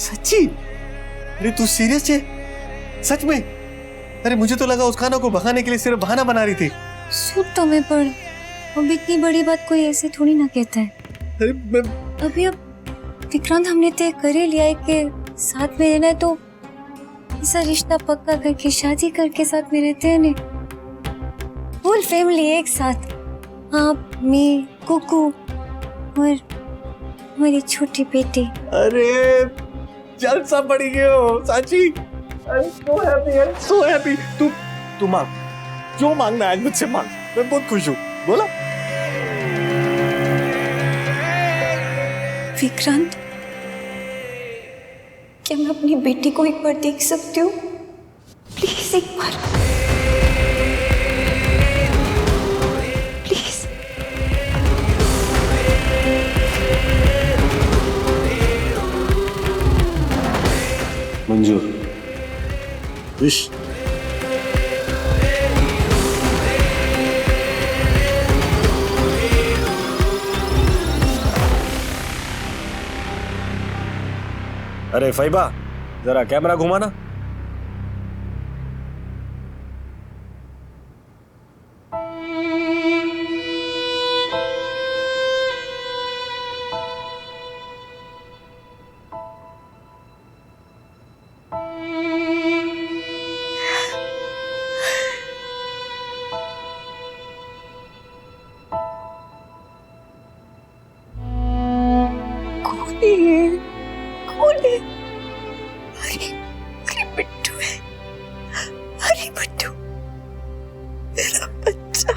सच्ची? अरे तू सीरियस है? सच में? अरे मुझे तो लगा उस खाना को भगाने के लिए सिर्फ बहाना बना रही थी। सूट तो मैं पर अब इतनी बड़ी बात कोई ऐसे थोड़ी ना कहता है। अरे मैं अभी अब विक्रांत हमने तय कर ही लिया है कि साथ में रहना है, तो ऐसा रिश्ता पक्का करके शादी करके साथ में रहते हैं ने। फुल फैमिली एक साथ, आप, मैं, कुकू और मेरी छोटी बेटी। अरे जलसा पड़ी गयो साची। अरे सो हैप्पी यार, सो हैप्पी। तू मांग, जो मांगना है आज मुझसे मांग, मैं बहुत खुश हूँ। बोला। विक्रांत, क्या मैं अपनी बेटी को एक बार देख सकती हूँ? प्लीज एक बार, प्लीज। मंजूर। विश। अरे फैबा, जरा कैमरा घुमाना। कौन है? अरे बिट्टू है। अरे बिट्टू, मेरा बच्चा।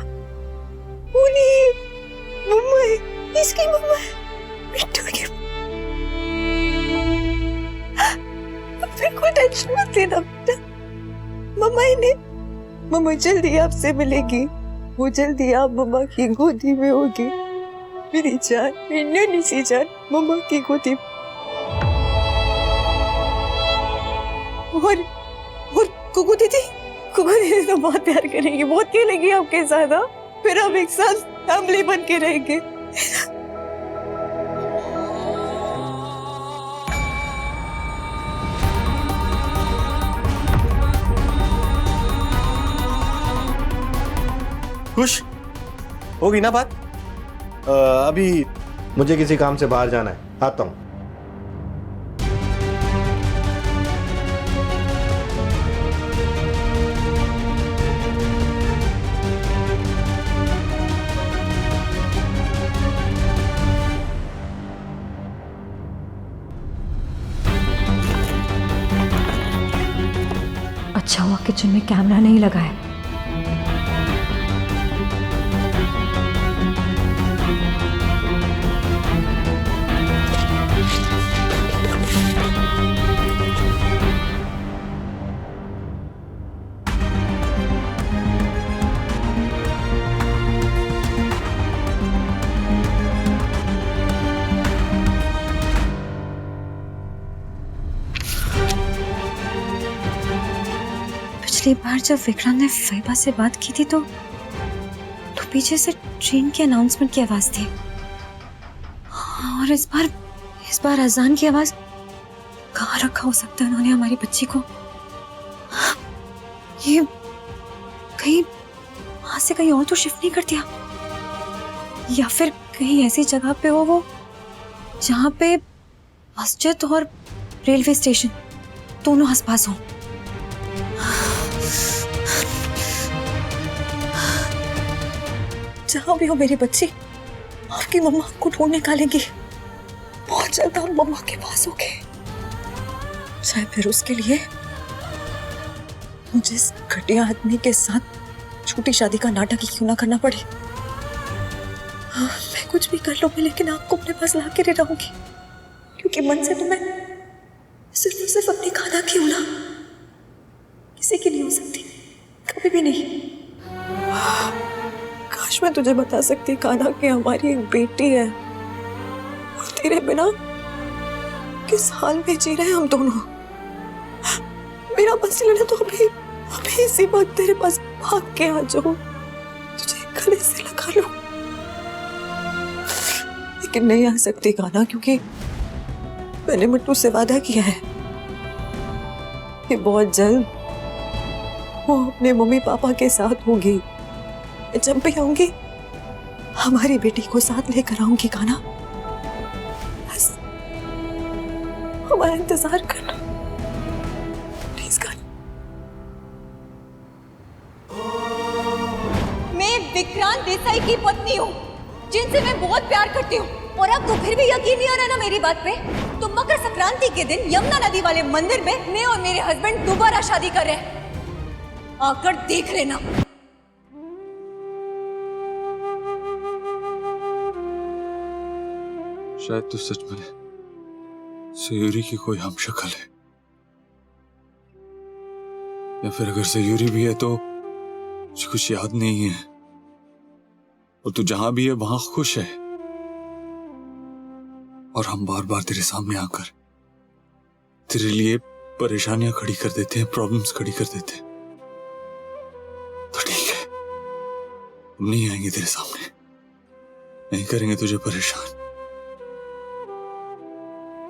वो नहीं, मम्मा है, इसकी मम्मा है। बिट्टू की फिर कोई टेंशन मत लेना बेटा, मम्मा ही ने, मम्मा जल्दी आपसे मिलेगी। वो जल्दी आप मम्मा की गोदी में होगी। मेरी जान, मेरी नन्ही सी जान, मम्मा की गोदी। और कुकू दीदी तो बहुत प्यार करेंगी, बहुत खेलेंगी आपके साथ। फिर हम एक साथ फैमिली बन के रहेंगे। खुश होगी ना बात? अभी मुझे किसी काम से बाहर जाना है, आता हूँ। अच्छा हुआ किचन में कैमरा नहीं लगा है। पिछली बार जब विक्रांत ने फैबा से बात की थी तो पीछे से ट्रेन के अनाउंसमेंट की आवाज थी, और इस बार अजान की आवाज। कहाँ रखा हो सकता है उन्होंने हमारी बच्ची को? ये कहीं वहां से कहीं और तो शिफ्ट नहीं कर दिया, या फिर कहीं ऐसी जगह पे हो वो जहाँ पे मस्जिद और रेलवे स्टेशन दोनों आसपास हों। जहां भी हो मेरी बच्ची, आपकी मम्मा को ढूंढ निकालेंगी। बहुत जल्द हम मम्मा के पास होंगे। शायद फिर उसके लिए मुझे इस घटिया आदमी के साथ छोटी शादी का नाटक ही क्यों ना करना पड़े। मैं कुछ भी कर लूंगी, लेकिन आपको अपने पास ला के रहूंगी, क्योंकि मन से तो मैं सिर्फ और सिर्फ अपनी खाना की हूं ना, किसी की नहीं हो सकती, कभी भी नहीं। काश मैं तुझे बता सकती कान्हा कि हमारी एक बेटी है, और तेरे बिना किस हाल में जी रहे हैं हम दोनों। मेरा बस लेना तो अभी इसी वक्त तेरे पास भाग के आ जाऊं, तुझे गले से लगा लूं, लेकिन नहीं आ सकती कान्हा, क्योंकि मैंने मट्टू से वादा किया है कि बहुत जल्द वो अपने मम्मी पापा के साथ होंगी। जब भी आऊंगी हमारी बेटी को साथ लेकर आऊंगी काना। बस हमारा इंतजार करना प्लीज काना। मैं विक्रांत देसाई की पत्नी हूँ जिनसे मैं बहुत प्यार करती हूँ, और आपको फिर भी यकीन नहीं आ रहा ना मेरी बात पे? तो मकर संक्रांति के दिन यमुना नदी वाले मंदिर में मैं और मेरे हस्बैंड दोबारा शादी कर रहे हैं। आकर देख लेना। शायद तो सच में सयूरी की कोई हम शक्ल है, या फिर अगर सयूरी भी है तो मुझे कुछ याद नहीं है, और तू जहां भी है वहां खुश है, और हम बार बार तेरे सामने आकर तेरे लिए परेशानियां खड़ी कर देते हैं, प्रॉब्लम्स खड़ी कर देते हैं। तो ठीक है, हम नहीं आएंगे तेरे सामने, नहीं करेंगे तुझे परेशान।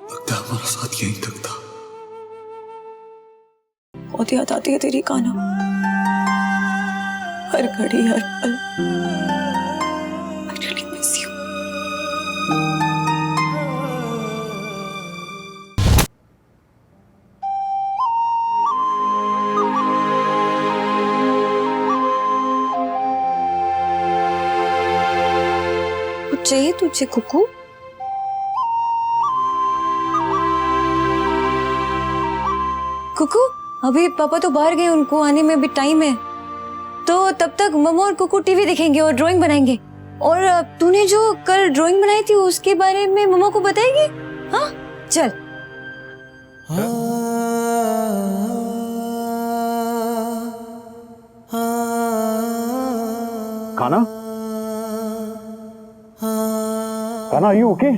लगता है हमारा साथ यहीं तक था। बहुत याद आती है तेरी काना, हर घड़ी हर पल। I really miss you. कुछ चाहिए तुझे कुकू? कुकू, अभी पापा तो बाहर गए, उनको आने में भी टाइम है, तो तब तक मम्मा और कुकू टीवी देखेंगे और ड्राइंग बनाएंगे। और तूने जो कल ड्राइंग बनाई थी उसके बारे में मम्मा को बताएगी? हाँ चल। काना, काना, आर यू ओके?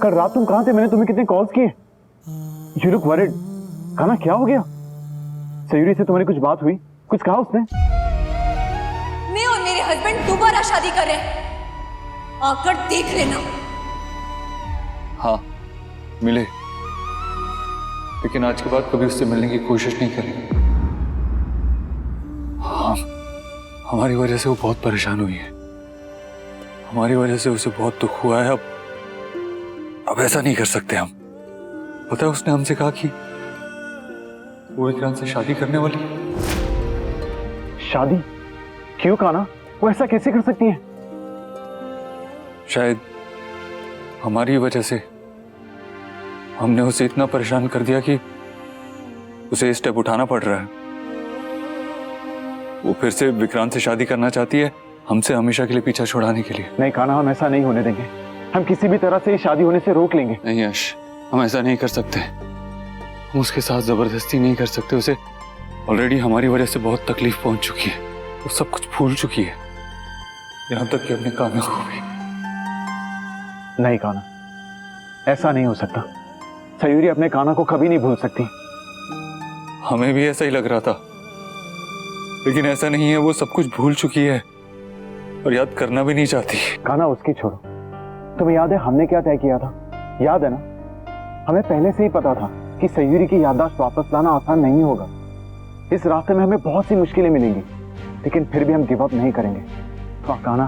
कल रात तुम कहाँ थे? मैंने तुम्हें कितने कॉल्स किए। You look worried. काना, क्या हो गया? सयूरी से तुम्हारी कुछ बात हुई? कुछ कहा उसने? मैं और मेरे हस्बैंड दोबारा शादी कर रहे हैं, आकर देख लेना। हाँ मिले, लेकिन आज के बाद कभी उससे मिलने की कोशिश नहीं करेंगे। हाँ, हमारी वजह से वो बहुत परेशान हुई है, हमारी वजह से उसे बहुत दुख हुआ है। अब ऐसा नहीं कर सकते हम। पता है उसने हमसे कहा कि वो विक्रांत से शादी करने वाली। शादी? क्यों काना? वो ऐसा कैसे कर सकती है? शायद हमारी वजह से हमने उसे इतना परेशान कर दिया कि उसे स्टेप उठाना पड़ रहा है। वो फिर से विक्रांत से शादी करना चाहती है, हमसे हमेशा के लिए पीछा छुड़ाने के लिए। नहीं काना, हम ऐसा नहीं होने देंगे। हम किसी भी तरह से शादी होने से रोक लेंगे। नहीं यश, हम ऐसा नहीं कर सकते। हम उसके साथ जबरदस्ती नहीं कर सकते। उसे ऑलरेडी हमारी वजह से बहुत तकलीफ पहुंच चुकी है, वो सब कुछ भूल चुकी है, यहां तक कि अपने काना को भी। नहीं काना, ऐसा नहीं हो सकता। सयूरी अपने काना को कभी नहीं भूल सकती। हमें भी ऐसा ही लग रहा था, लेकिन ऐसा नहीं है। वो सब कुछ भूल चुकी है और याद करना भी नहीं चाहती। काना, उसकी छोड़ो। तुम्हें याद है हमने क्या तय किया था? याद है ना? हमें पहले से ही पता था कि सयूरी की याददाश्त वापस लाना आसान नहीं होगा। इस रास्ते में हमें बहुत सी मुश्किलें मिलेंगी, लेकिन फिर भी हम गिव अप नहीं करेंगे। तो काना,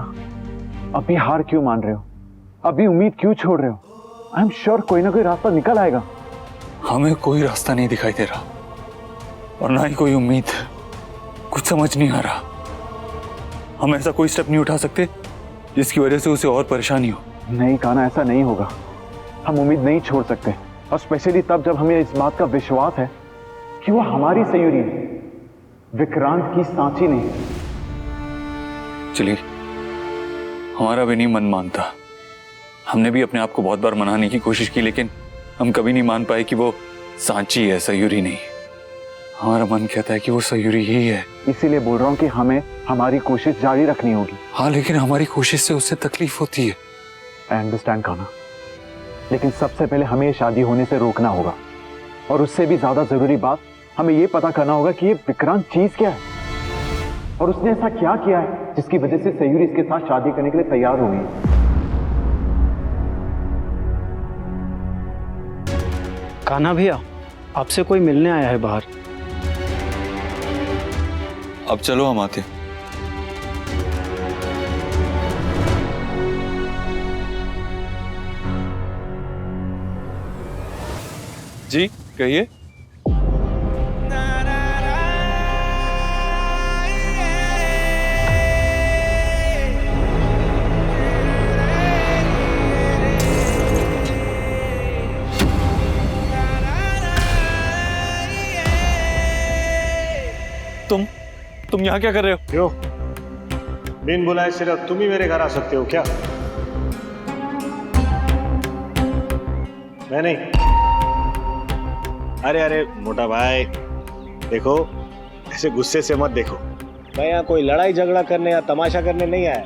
अभी हार क्यों मान रहे हो? अभी उम्मीद क्यों छोड़ रहे हो? आई एम श्योर कोई ना कोई रास्ता निकल आएगा। हमें कोई रास्ता नहीं दिखाई दे रहा और ना ही कोई उम्मीद। कुछ समझ नहीं आ रहा। हम ऐसा कोई स्टेप नहीं उठा सकते जिसकी वजह से उसे और परेशानी हो। नहीं काना, ऐसा नहीं होगा। हम उम्मीद नहीं छोड़ सकते, और स्पेशली तब जब हमें इस बात का विश्वास है कि वो हमारी सयूरी है, विक्रांत की सांची नहीं। चलिए, हमारा भी नहीं मन मानता। हमने भी अपने आप को बहुत बार मनाने की कोशिश की, लेकिन हम कभी नहीं मान पाए कि वो सांची है, सयूरी नहीं। हमारा मन कहता है कि वो सयूरी ही है। इसीलिए बोल रहा हूँ कि हमें हमारी कोशिश जारी रखनी होगी। हाँ, लेकिन हमारी कोशिश से उससे तकलीफ होती है। आई अंडरस्टैंड काना, लेकिन सबसे पहले हमें ये शादी होने से रोकना होगा, और उससे भी ज्यादा जरूरी बात, हमें ये पता करना होगा कि ये विक्रांत चीज क्या है, और उसने ऐसा क्या किया है जिसकी वजह से सयूरी इसके साथ शादी करने के लिए तैयार हो गई। कान्हा भैया, आपसे कोई मिलने आया है बाहर। अब चलो हम आते हैं। जी कहिए। तुम यहाँ क्या कर रहे हो? क्यों? बिन बुलाए सिर्फ तुम ही मेरे घर आ सकते हो क्या? मैं नहीं। अरे अरे मोटा भाई, देखो ऐसे गुस्से से मत देखो। मैं यहाँ कोई लड़ाई झगड़ा करने या तमाशा करने नहीं आया।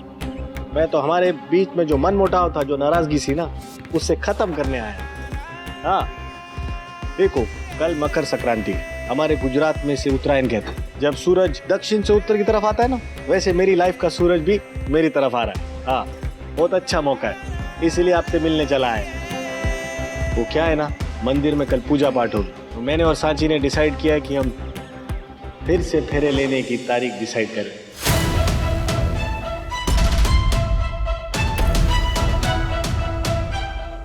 मैं तो हमारे बीच में जो मन मुटाव था, जो नाराजगी थी ना, उससे खत्म करने आया। हाँ देखो, कल मकर संक्रांति है। हमारे गुजरात में से उत्तरायण कहते हैं। जब सूरज दक्षिण से उत्तर की तरफ आता है ना, वैसे मेरी लाइफ का सूरज भी मेरी तरफ आ रहा है। हाँ, बहुत अच्छा मौका है, इसलिए आपसे मिलने चला है। वो क्या है ना, मंदिर में कल पूजा पाठ होगी, तो मैंने और सांची ने डिसाइड किया कि हम फिर से फेरे लेने की तारीख डिसाइड करें।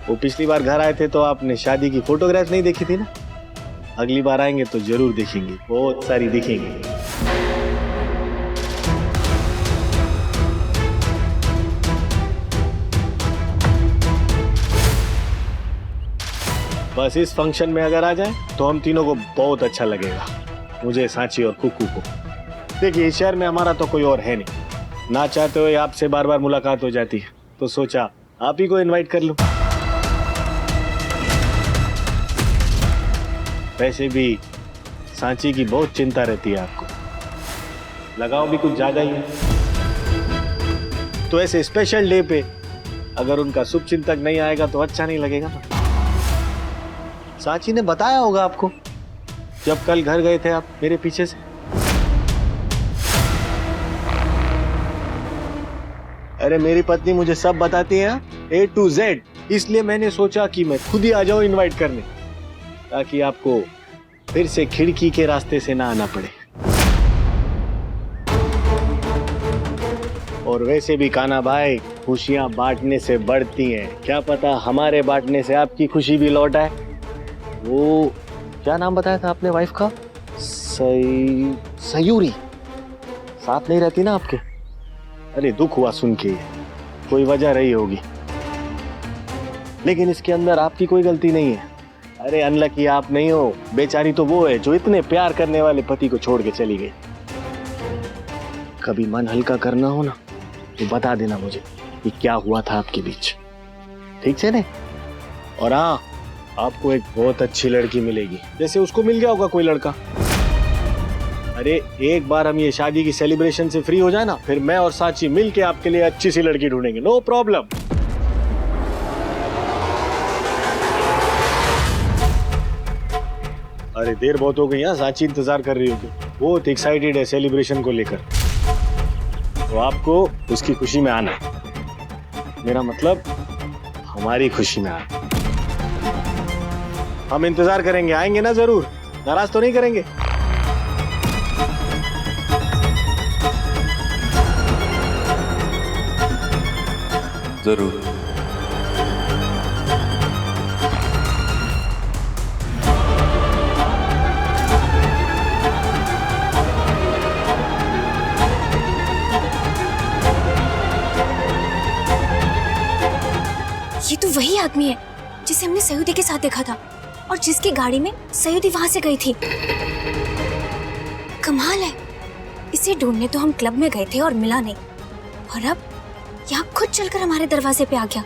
वो पिछली बार घर आए थे तो आपने शादी की फोटोग्राफ नहीं देखी थी ना? अगली बार आएंगे तो जरूर देखेंगे, बहुत सारी दिखेंगी। बस इस फंक्शन में अगर आ जाए तो हम तीनों को बहुत अच्छा लगेगा, मुझे, सांची और कुकू को। देखिए, इस शहर में हमारा तो कोई और है नहीं। ना चाहते हुए आपसे बार बार मुलाकात हो जाती है, तो सोचा आप ही को इनवाइट कर लूं। वैसे भी सांची की बहुत चिंता रहती है आपको, लगाव भी कुछ ज्यादा ही है। तो ऐसे स्पेशल डे पे अगर उनका शुभ चिंतक नहीं आएगा तो अच्छा नहीं लगेगा ना। सांची ने बताया होगा आपको जब कल घर गए थे आप मेरे पीछे से। अरे मेरी पत्नी मुझे सब बताती है A to Z, इसलिए मैंने सोचा कि मैं खुद ही आ जाऊं इनवाइट करने, ताकि आपको फिर से खिड़की के रास्ते से ना आना पड़े। और वैसे भी कान्हा भाई, खुशियां बांटने से बढ़ती हैं। क्या पता हमारे बांटने से आपकी खुशी भी लौट आए। वो क्या नाम बताया था आपने वाइफ का? सयूरी। साथ नहीं रहती ना आपके? अरे दुख हुआ सुन के, कोई वजह रही होगी, लेकिन इसके अंदर आपकी कोई गलती नहीं है। अरे अनलकी आप नहीं हो, बेचारी तो वो है जो इतने प्यार करने वाले पति को छोड़ के चली गई। कभी मन हल्का करना हो ना तो बता देना मुझे कि क्या हुआ था आपके बीच, ठीक है ना? और हाँ, आपको एक बहुत अच्छी लड़की मिलेगी, जैसे उसको मिल गया होगा कोई लड़का। अरे एक बार हम ये शादी की सेलिब्रेशन से फ्री हो जाए ना, फिर मैं और सांची मिल के आपके लिए अच्छी सी लड़की ढूंढेंगे, नो प्रॉब्लम। अरे देर बहुत हो गई, सांची इंतजार कर रही होगी, बहुत एक्साइटेड है सेलिब्रेशन को लेकर। तो आपको उसकी खुशी में आना है, मेरा मतलब हमारी खुशी में आना। हम इंतजार करेंगे, आएंगे ना जरूर, नाराज तो नहीं करेंगे? जरूर। ये तो वही आदमी है जिसे हमने सयूदी के साथ देखा था और जिसकी गाड़ी में सयूदी वहां से गई थी। कमाल है, इसे ढूंढने तो हम क्लब में गए थे और मिला नहीं, और अब यहाँ खुद चलकर हमारे दरवाजे पे आ गया।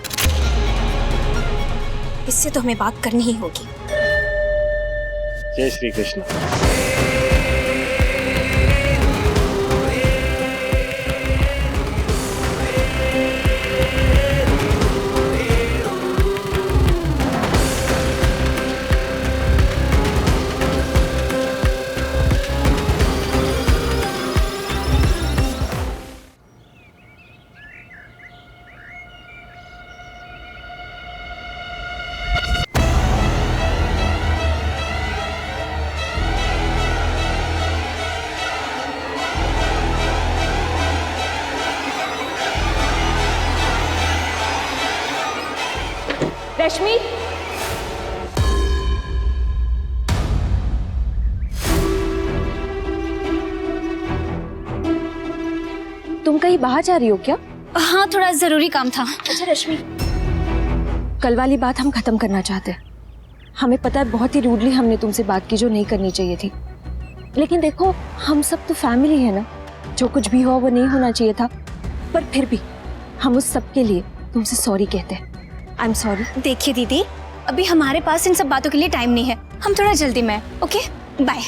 इससे तो हमें बात करनी ही होगी। जय श्री कृष्ण। रश्मि, तुम कहीं बाहर जा रही हो क्या? हाँ, थोड़ा जरूरी काम था। अच्छा रश्मि, कल वाली बात हम खत्म करना चाहते हैं। हमें पता है बहुत ही रूडली हमने तुमसे बात की जो नहीं करनी चाहिए थी, लेकिन देखो हम सब तो फैमिली है ना, जो कुछ भी हो वो नहीं होना चाहिए था, पर फिर भी हम उस सब के लिए तुमसे सॉरी कहते हैं। I am sorry. देखिए दीदी, अभी हमारे पास इन सब बातों के लिए टाइम नहीं है, हम थोड़ा जल्दी में। Okay, bye.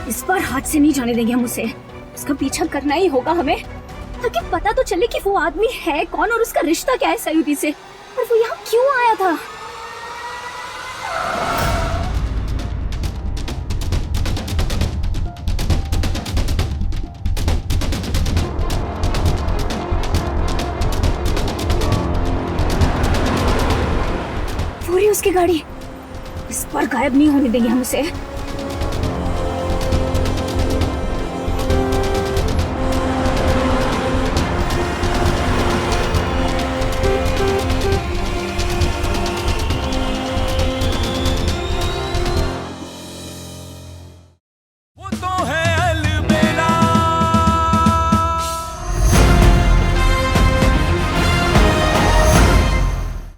इस बार हाथ से नहीं जाने देंगे हम उसे। उसका पीछा करना ही होगा हमें, ताकि पता तो चले कि वो आदमी है कौन और उसका रिश्ता क्या है सयूरी से, और वो यहाँ क्यों आया था। पूरी उसकी गाड़ी, इस बार गायब नहीं होने देंगे हम उसे।